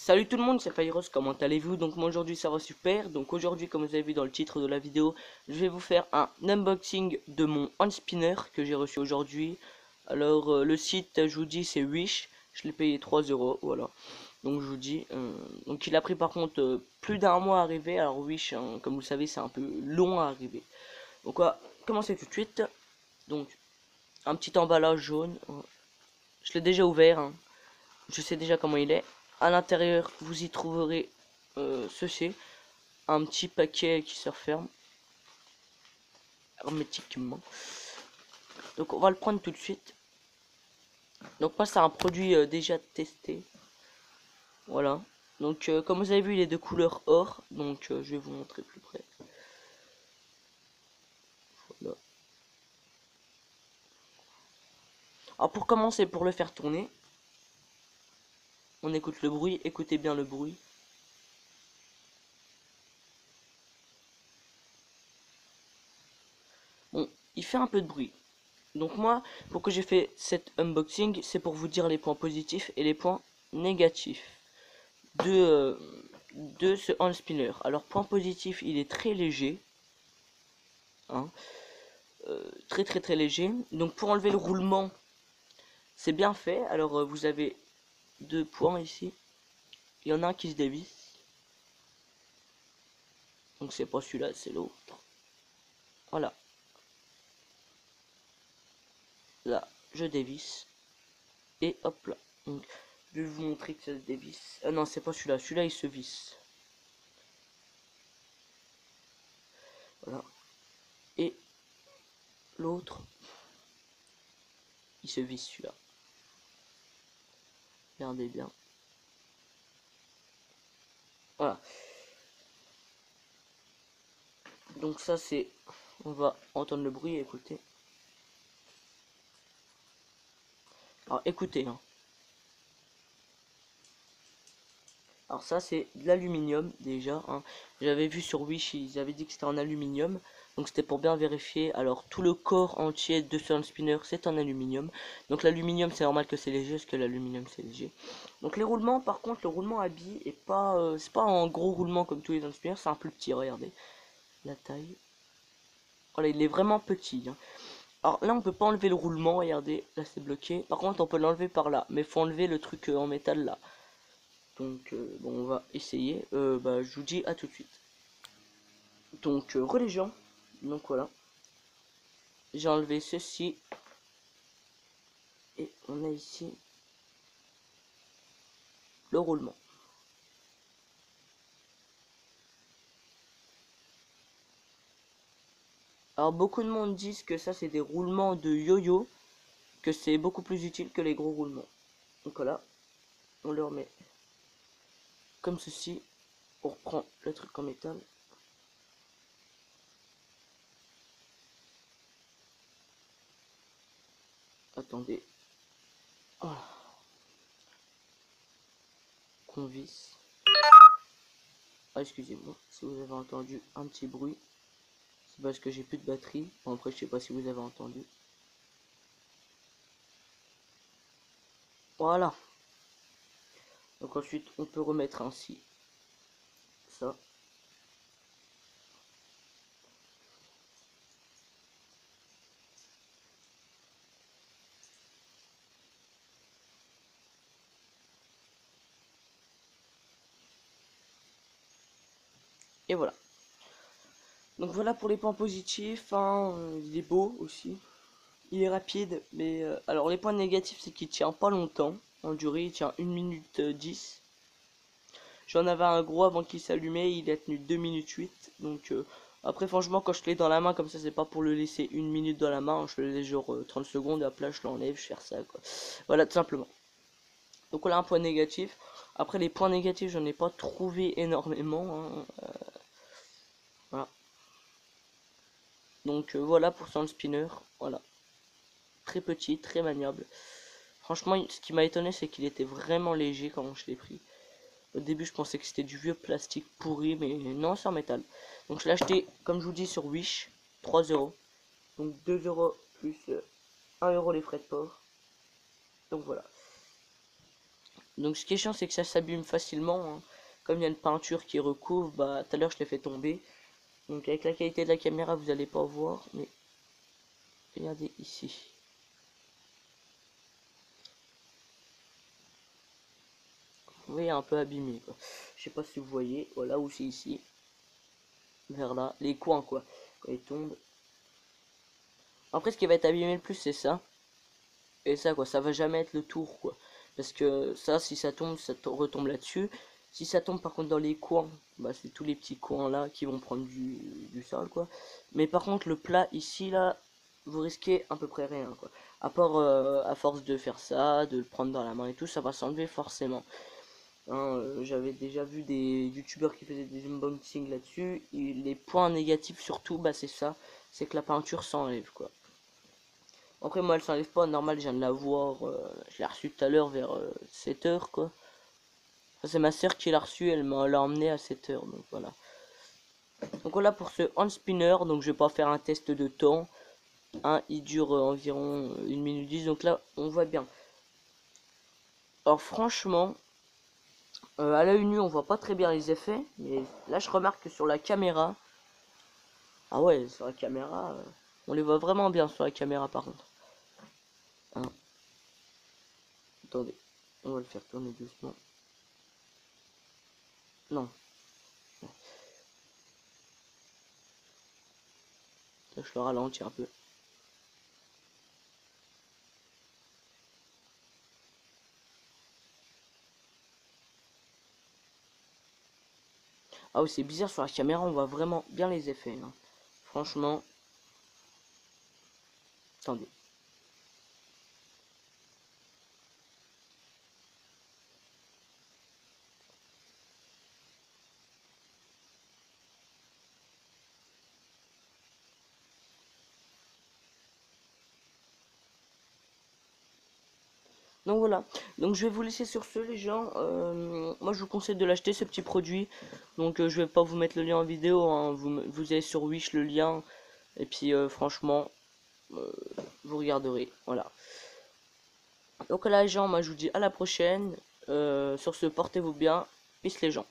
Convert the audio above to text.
Salut tout le monde, c'est Fairos, comment allez-vous? Donc moi aujourd'hui ça va super. Donc aujourd'hui, comme vous avez vu dans le titre de la vidéo, je vais vous faire un unboxing de mon hand spinner que j'ai reçu aujourd'hui. Alors le site, je vous dis, c'est Wish. Je l'ai payé 3 euros, voilà. Donc je vous dis, donc il a pris par contre plus d'un mois à arriver. Alors Wish, hein, comme vous le savez, c'est un peu long à arriver. Donc on va commencer tout de suite. Donc un petit emballage jaune. Je l'ai déjà ouvert, hein. Je sais déjà comment il est. À l'intérieur, vous y trouverez ceci, un petit paquet qui se referme hermétiquement. Donc on va le prendre tout de suite. Donc moi c'est un produit déjà testé. Voilà. Donc comme vous avez vu, il est de couleur or. Donc je vais vous montrer plus près. Voilà. Alors pour commencer, pour le faire tourner, on écoute le bruit. Écoutez bien le bruit. Bon, il fait un peu de bruit. Donc moi, pourquoi j'ai fait cet unboxing, c'est pour vous dire les points positifs et les points négatifs de, de ce hand spinner. Alors point positif, il est très léger, hein, très léger. Donc pour enlever le roulement, c'est bien fait. Alors vous avez deux points ici. Il y en a un qui se dévisse. Donc c'est pas celui-là, c'est l'autre. Voilà. Là, je dévisse. Et hop là. Donc je vais vous montrer que ça se dévisse. Ah non, c'est pas celui-là. Celui-là, il se visse. Voilà. Et l'autre, il se visse celui-là. Regardez bien. Voilà. Donc ça c'est... On va entendre le bruit, écoutez. Alors écoutez, hein. Alors ça c'est de l'aluminium déjà, hein. J'avais vu sur Wish, ils avaient dit que c'était en aluminium. Donc c'était pour bien vérifier. Alors tout le corps entier de ce hand spinner c'est en aluminium. Donc l'aluminium c'est normal que c'est léger, parce que l'aluminium c'est léger. Donc les roulements, par contre, le roulement à billes est pas... c'est pas un gros roulement comme tous les hand spinners, c'est un plus petit, regardez. La taille. Voilà, il est vraiment petit, hein. Alors là on peut pas enlever le roulement, regardez, là c'est bloqué. Par contre on peut l'enlever par là, mais faut enlever le truc en métal là. Donc bon, on va essayer. Je vous dis à tout de suite. Donc religion. Donc voilà. J'ai enlevé ceci. Et on a ici le roulement. Alors beaucoup de monde disent que ça c'est des roulements de yo-yo, que c'est beaucoup plus utile que les gros roulements. Donc voilà, on le remet comme ceci. On reprend le truc en métal. Attendez. Voilà. Qu'on visse. Ah, excusez-moi si vous avez entendu un petit bruit. C'est parce que j'ai plus de batterie. Bon, après, je sais pas si vous avez entendu. Voilà. Donc ensuite, on peut remettre ainsi ça. Et voilà. Donc voilà pour les points positifs, hein. Il est beau aussi. Il est rapide, mais alors les points négatifs, c'est qu'il tient pas longtemps en durée. Il tient 1 minute 10. J'en avais un gros avant qu'il s'allumait, il a tenu 2 minutes 8. Donc après, franchement, quand je l'ai dans la main comme ça, c'est pas pour le laisser 1 minute dans la main. Je le laisse genre 30 secondes, et après je l'enlève, je fais ça quoi. Voilà, tout simplement. Donc voilà un point négatif. Après les points négatifs, j'en ai pas trouvé énormément, hein. Voilà. Donc voilà pour son spinner. Voilà. Très petit, très maniable. Franchement, ce qui m'a étonné, c'est qu'il était vraiment léger quand je l'ai pris. Au début, je pensais que c'était du vieux plastique pourri, mais non, c'est en métal. Donc je l'ai acheté, comme je vous dis, sur Wish, 3 euros. Donc 2 euros plus 1 euro les frais de port. Donc voilà. Donc ce qui est chiant, c'est que ça s'abîme facilement, hein. Comme il y a une peinture qui recouvre, bah tout à l'heure je l'ai fait tomber. Donc avec la qualité de la caméra, vous allez pas voir, mais regardez ici. Vous voyez, un peu abîmé, quoi. Je sais pas si vous voyez, voilà, ou c'est ici, vers là, les coins, quoi, quand ils tombent. Après, ce qui va être abîmé le plus, c'est ça. Et ça, quoi, ça va jamais être le tour, quoi. Parce que ça, si ça tombe, retombe là-dessus. Si ça tombe par contre dans les coins, bah c'est tous les petits coins là qui vont prendre du sol, quoi. Mais par contre, le plat ici, là, vous risquez à peu près rien, quoi. À part, à force de faire ça, de le prendre dans la main et tout, ça va s'enlever forcément. Hein, j'avais déjà vu des youtubeurs qui faisaient des unboxings là-dessus. Et les points négatifs surtout, bah c'est ça, c'est que la peinture s'enlève, quoi. Après, moi, elle s'enlève pas, normal, je viens de la voir. Je l'ai reçue tout à l'heure vers 7h, quoi. Enfin, c'est ma soeur qui l'a reçue, elle m'a l'a emmené à 7h, donc voilà. Donc voilà pour ce hand spinner, donc je vais pas faire un test de temps. Hein, il dure environ 1 minute 10, donc là, on voit bien. Alors franchement, à l'œil nu, on voit pas très bien les effets, mais là, je remarque que sur la caméra, ah ouais, sur la caméra, on les voit vraiment bien sur la caméra par contre. Hein. Attendez, on va le faire tourner doucement. Non. Là, je le ralentis un peu. Ah oui, c'est bizarre, sur la caméra, on voit vraiment bien les effets. Hein. Franchement, attendez. Donc voilà, donc je vais vous laisser sur ce les gens. Moi je vous conseille de l'acheter ce petit produit. Donc je vais pas vous mettre le lien en vidéo, hein. Vous allez sur Wish le lien. Et puis franchement, euh, vous regarderez. Voilà. Donc là les gens, moi je vous dis à la prochaine. Sur ce, portez-vous bien. Peace les gens.